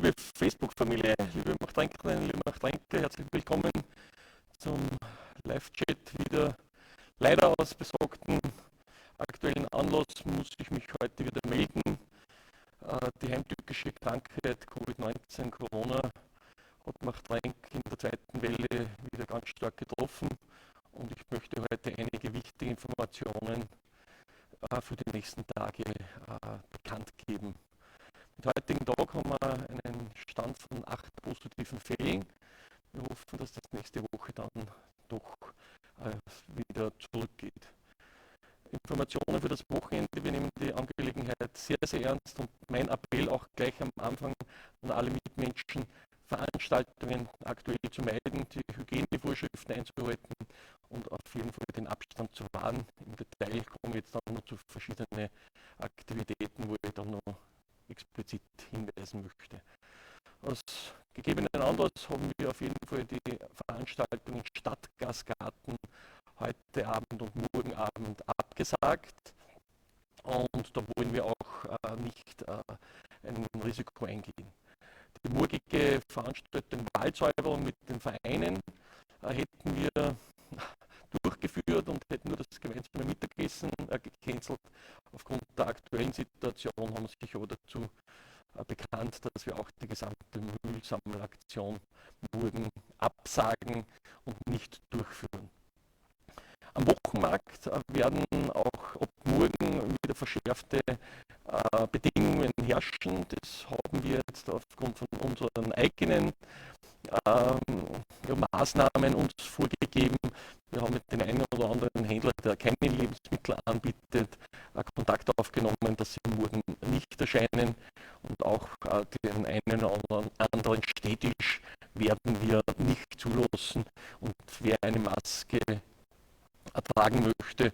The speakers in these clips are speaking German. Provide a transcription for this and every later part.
liebe Facebook-Familie, liebe Machtränkerinnen, liebe Machtrenker, herzlich willkommen zum Live-Chat wieder. Leider aus besagten aktuellen Anlass muss ich mich heute wieder melden. Die heimtückische Krankheit Covid-19, Corona, hat Machtrenk in der zweiten Welle wieder ganz stark getroffen und ich möchte heute einige wichtige Informationen für die nächsten Tage bekannt geben. Am heutigen Tag haben wir einen Stand von 8 positiven Fällen. Wir hoffen, dass das nächste Woche dann doch wieder zurückgeht. Informationen für das Wochenende. Wir nehmen die Angelegenheit sehr, sehr ernst und mein Appell auch gleich am Anfang an alle Mitmenschen, Veranstaltungen aktuell zu meiden, die Hygienevorschriften einzuhalten und auf jeden Fall den Abstand zu wahren. Im Detail kommen wir jetzt dann noch zu verschiedenen Aktivitäten, wo ich dann noch explizit hinweisen möchte. Aus gegebenen Anlass haben wir auf jeden Fall die Veranstaltungen Stadtgasgarten heute Abend und morgen Abend abgesagt und da wollen wir auch nicht ein Risiko eingehen. Die morgige Veranstaltung Wahlsäuberung mit den Vereinen hätten wir durchgeführt und hätten nur das gemeinsame Mittagessen gecancelt. Aufgrund der aktuellen Situation haben sich aber dazu bekannt, dass wir auch die gesamte Müllsammelaktion morgen absagen und nicht durchführen. Am Wochenmarkt werden auch ab morgen wieder verschärfte Bedingungen herrschen. Das haben wir jetzt aufgrund von unseren eigenen Maßnahmen uns vorgegeben. Wir haben mit dem einen oder anderen Händler, der keine Lebensmittel anbietet, Kontakt aufgenommen, dass sie morgen nicht erscheinen und auch den einen oder anderen Städtisch werden wir nicht zulassen und wer eine Maske ertragen möchte,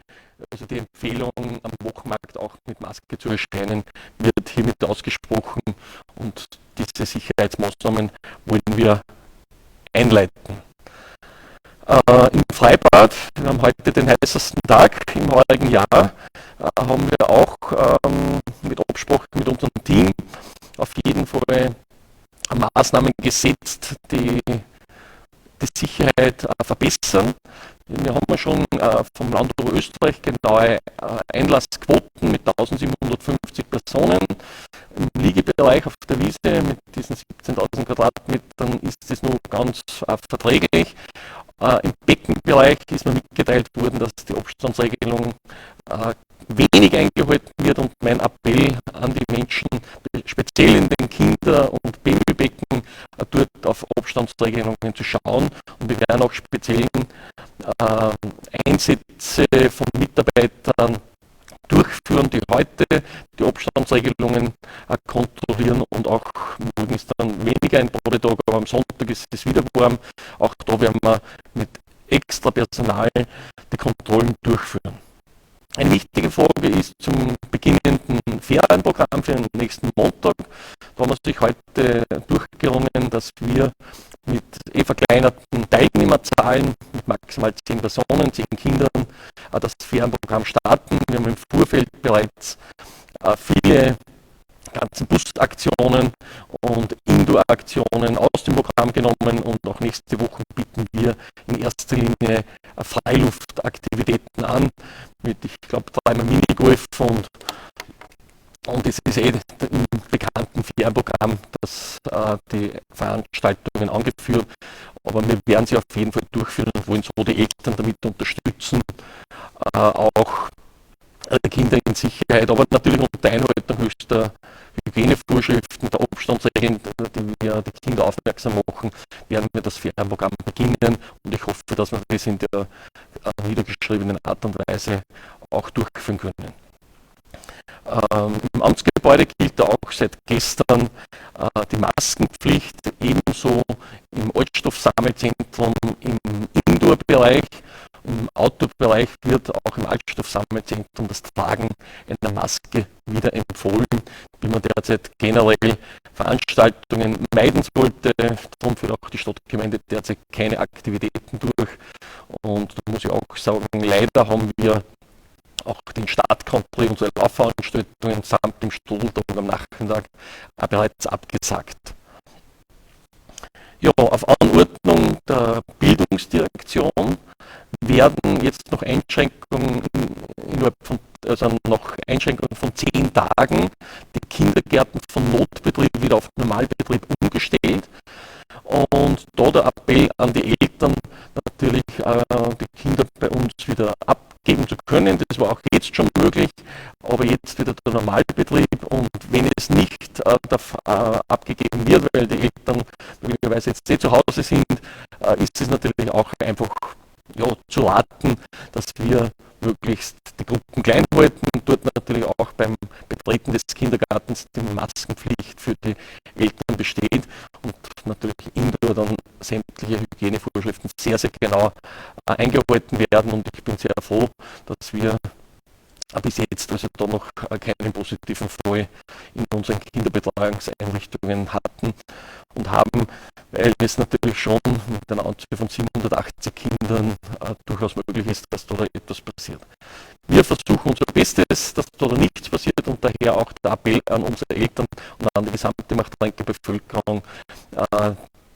also die Empfehlung am Wochenmarkt auch mit Maske zu erscheinen, wird hiermit ausgesprochen und diese Sicherheitsmaßnahmen wollen wir einleiten. Im Freibad, wir haben heute den heißesten Tag im heurigen Jahr, haben wir auch mit Absprache mit unserem Team auf jeden Fall Maßnahmen gesetzt, die die Sicherheit verbessern. Wir haben schon vom Land Oberösterreich genaue Einlassquoten mit 1750 Personen. Im Liegebereich auf der Wiese mit diesen 17.000 Quadratmetern ist es nur ganz verträglich. Im Beckenbereich ist mir mitgeteilt worden, dass die Abstandsregelung wenig eingehalten wird und mein Appell an die Menschen, speziell in den Kinder- und Babybecken, dort auf Abstandsregelungen zu schauen und wir werden auch speziellen Einsätze von Mitarbeitern durchführen, die heute die Abstandsregelungen kontrollieren und auch morgen ist dann weniger ein Badetag, aber am Sonntag ist es wieder warm. Auch da werden wir mit extra Personal die Kontrollen durchführen. Eine wichtige Frage ist zum beginnenden Ferienprogramm für den nächsten Montag. Da haben wir sich heute durchgerungen, dass wir mit verkleinerten Teilnehmerzahlen mit maximal 10 Personen, 10 Kindern das Ferienprogramm starten. Wir haben im Vorfeld bereits viele ganzen Busaktionen und Indoor-Aktionen aus dem Programm genommen und auch nächste Woche bieten wir in erster Linie Freiluftaktivitäten an mit, ich glaube, 3-mal Minigolf und es ist im bekannten Ferienprogramm, dass die Veranstaltungen angeführt, aber wir werden sie auf jeden Fall durchführen und wollen so die Eltern damit unterstützen, auch Kinder in Sicherheit, aber natürlich unter Einhaltung höchster Hygienevorschriften, der Abstandsregeln, die wir die Kinder aufmerksam machen, werden wir das Ferienprogramm beginnen und ich hoffe, dass wir das in der niedergeschriebenen Art und Weise auch durchführen können. Im Amtsgebäude gilt auch seit gestern die Maskenpflicht, ebenso im Altstoffsammelzentrum, im Indoor-Bereich. Im Outdoor-Bereich wird auch im Altstoffsammelzentrum das Tragen einer Maske wieder empfohlen, wie man derzeit generell Veranstaltungen meiden sollte. Darum führt auch die Stadtgemeinde derzeit keine Aktivitäten durch. Und da muss ich auch sagen, leider haben wir auch den Start-Country, unsere Laufveranstaltungen samt dem Stuhltag am Nachmittag bereits abgesagt. Ja, auf Anordnung der Bildungsdirektion werden jetzt noch Einschränkungen also noch Einschränkungen von 10 Tagen die Kindergärten von Notbetrieb wieder auf Normalbetrieb umgestellt. Und da der Appell an die Eltern, natürlich die Kinder bei uns wieder abgeben zu können. Das war auch jetzt schon möglich, aber jetzt wieder der Normalbetrieb. Und wenn es nicht abgegeben wird, weil die Eltern möglicherweise jetzt nicht zu Hause sind, ist es natürlich auch einfach zu raten, dass wir möglichst die Gruppen klein halten und dort natürlich auch beim Betreten des Kindergartens die Maskenpflicht für die Eltern besteht und natürlich indoor dann sämtliche Hygienevorschriften sehr, sehr genau eingehalten werden. Und ich bin sehr froh, dass wir bis jetzt also da noch keinen positiven Fall in unseren Kinderbetreuungseinrichtungen hatten und haben, weil es natürlich schon mit einer Anzahl von 780 Kindern durchaus möglich ist, dass da etwas passiert. Wir versuchen unser Bestes, dass da nichts passiert und daher auch der Appell an unsere Eltern und an die gesamte Machtrenker Bevölkerung,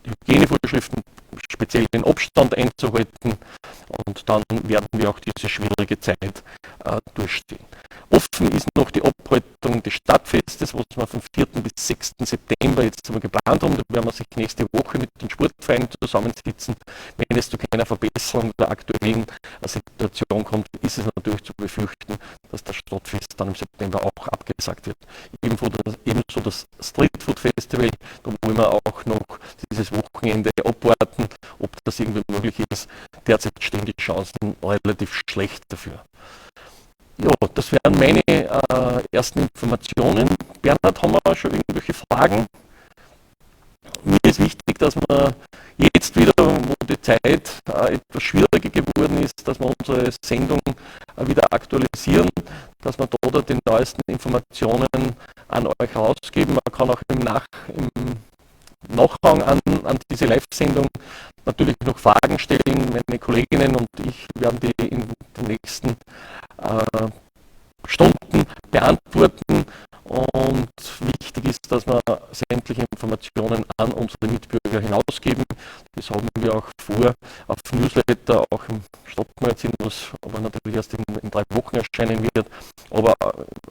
Hygienevorschriften, speziell den Abstand einzuhalten, und dann werden wir auch diese schwierige Zeit durchstehen. Offen ist noch die Abhaltung des Stadtfestes, was wir vom 4. bis 6. September jetzt einmal geplant haben. Da werden wir sich nächste Woche mit den Sportvereinen zusammensitzen. Wenn es zu keiner Verbesserung der aktuellen Situation kommt, ist es natürlich zu befürchten, dass das Stadtfest dann im September auch abgesagt wird. Ebenso das Streetfood Festival, da wollen wir auch noch dieses Wochenende abwarten, ob das irgendwie möglich ist. Derzeit stehen die Chancen relativ schlecht dafür. Ja, das wären meine ersten Informationen. Bernhard, haben wir schon irgendwelche Fragen? Mir ist wichtig, dass wir jetzt wieder, wo die Zeit etwas schwieriger geworden ist, dass wir unsere Sendung wieder aktualisieren, dass wir da die neuesten Informationen an euch herausgeben. Man kann auch im Nachhang an diese Live-Sendung natürlich noch Fragen stellen. Meine Kolleginnen und ich werden die in den nächsten Stunden beantworten. Und wichtig ist, dass wir sämtliche Informationen an unsere Mitbürger hinausgeben. Das haben wir auch vor auf Newsletter, auch im Stadtmagazin, was aber natürlich erst in 3 Wochen erscheinen wird. Aber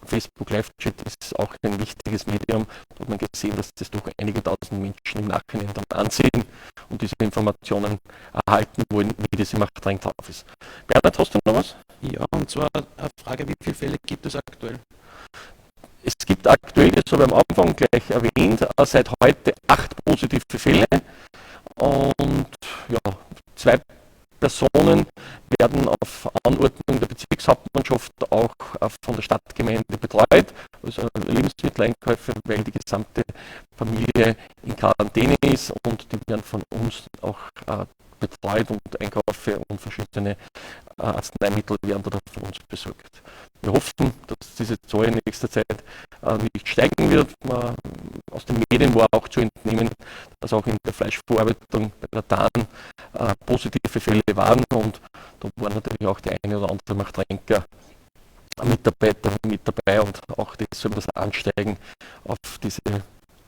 Facebook Live-Chat ist auch ein wichtiges Medium. Da hat man gesehen, dass das doch einige tausend Menschen im Nachhinein dann ansehen und diese Informationen erhalten wollen, wie diese Machtrenk drauf ist. Bernhard, hast du noch was? Ja, und zwar eine Frage, wie viele Fälle gibt es aktuell? Es gibt aktuell, das habe ich am Anfang gleich erwähnt, seit heute 8 positive Fälle und ja, 2 Personen werden auf Anordnung der Bezirkshauptmannschaft auch von der Stadtgemeinde betreut, also Lebensmitteleinkäufe, weil die gesamte Familie in Quarantäne ist, und die werden von uns auch betreut und Einkäufe und verschiedene Arzneimittel werden da von uns besorgt. Wir hoffen, dass diese Zahl in nächster Zeit nicht steigen wird. Aus den Medien war auch zu entnehmen, dass auch in der Fleischverarbeitung bei der Tarn positive Fälle waren, und da waren natürlich auch die eine oder andere Machtrenker Mitarbeiter mit dabei, und auch das soll das ansteigen auf diese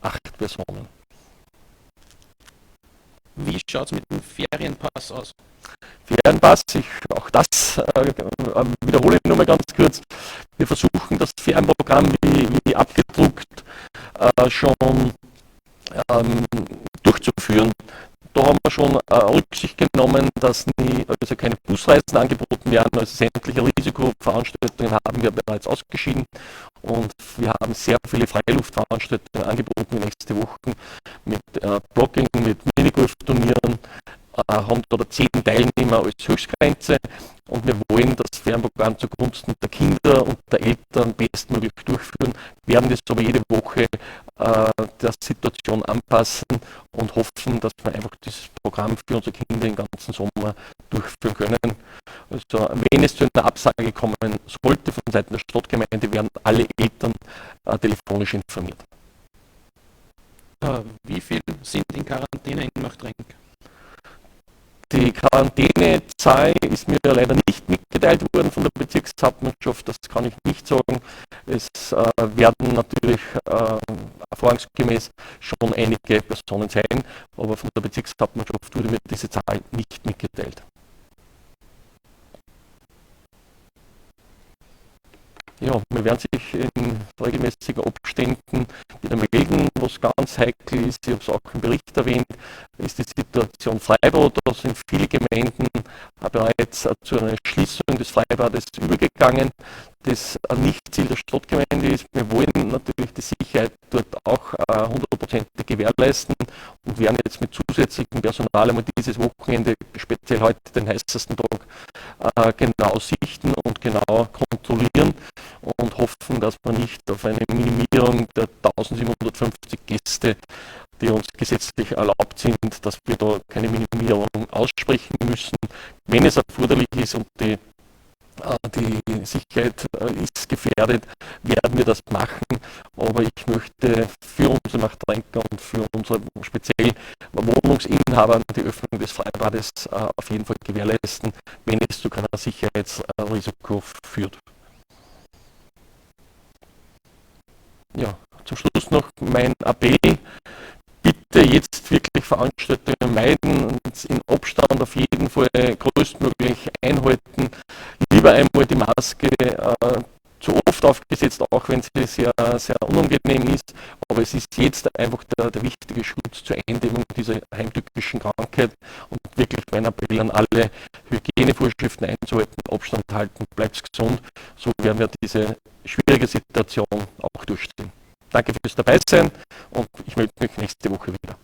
8 Personen. Wie schaut es mit dem Ferienpass aus? Ferienpass, auch das wiederhole ich nochmal ganz kurz. Wir versuchen das Ferienprogramm wie abgedruckt schon durchzuführen. Da haben wir schon Rücksicht genommen, dass also keine Busreisen angeboten werden, also sämtliche Risikoveranstaltungen haben wir bereits ausgeschieden, und wir haben sehr viele Freiluftveranstaltungen angeboten nächste Woche mit Blogging, mit Minigolf-Turnieren, haben da 10 Teilnehmer als Höchstgrenze, und wir wollen das Fernprogramm zugunsten der Kinder und der Eltern bestmöglich durchführen, werden das aber jede Woche der Situation anpassen und hoffen, dass wir einfach dieses Programm für unsere Kinder den ganzen Sommer durchführen können. Also wenn es zu einer Absage kommen sollte von Seiten der Stadtgemeinde, werden alle Eltern telefonisch informiert. Wie viele sind in Quarantäne in Machtrenk? Die Quarantänezahl ist mir leider nicht mitgeteilt mitgeteilt worden von der Bezirkshauptmannschaft, das kann ich nicht sagen. Es werden natürlich erfahrungsgemäß schon einige Personen sein, aber von der Bezirkshauptmannschaft wurde mir diese Zahl nicht mitgeteilt. Ja, wir werden sich in regelmäßigen Abständen wieder melden. Was ganz heikel ist, ich habe es auch im Bericht erwähnt, ist die Situation Freibad. Da sind viele Gemeinden bereits zu einer Schließung des Freibades übergegangen, das nicht Ziel der Stadtgemeinde ist. Wir wollen natürlich die Sicherheit dort auch 100% gewährleisten und werden jetzt mit zusätzlichem Personal einmal dieses Wochenende, speziell heute den heißesten Tag, genau sichten und genau kontrollieren und hoffen, dass wir nicht auf eine Minimierung der 1750 Gäste, die uns gesetzlich erlaubt sind, dass wir da keine Minimierung aussprechen müssen. Wenn es erforderlich ist und die Sicherheit ist gefährdet, werden wir das machen. Aber ich möchte für unsere Machtrenker und für unsere speziell Wohnungsinhaber die Öffnung des Freibades auf jeden Fall gewährleisten, wenn es zu keiner Sicherheitsrisiko führt. Ja, zum Schluss noch mein Appell. Bitte jetzt wirklich Veranstaltungen meiden und in Abstand auf jeden Fall größtmöglich einhalten. Lieber einmal die Maske zu oft aufgesetzt, auch wenn sie sehr, sehr unangenehm ist. Aber es ist jetzt einfach der wichtige Schutz zur Eindämmung dieser heimtückischen Krankheit. Und wirklich mein Appell an alle, Hygienevorschriften einzuhalten, Abstand halten, bleibt gesund. So werden wir diese schwierige Situation auch durchstehen. Danke fürs Dabeisein und ich melde mich nächste Woche wieder.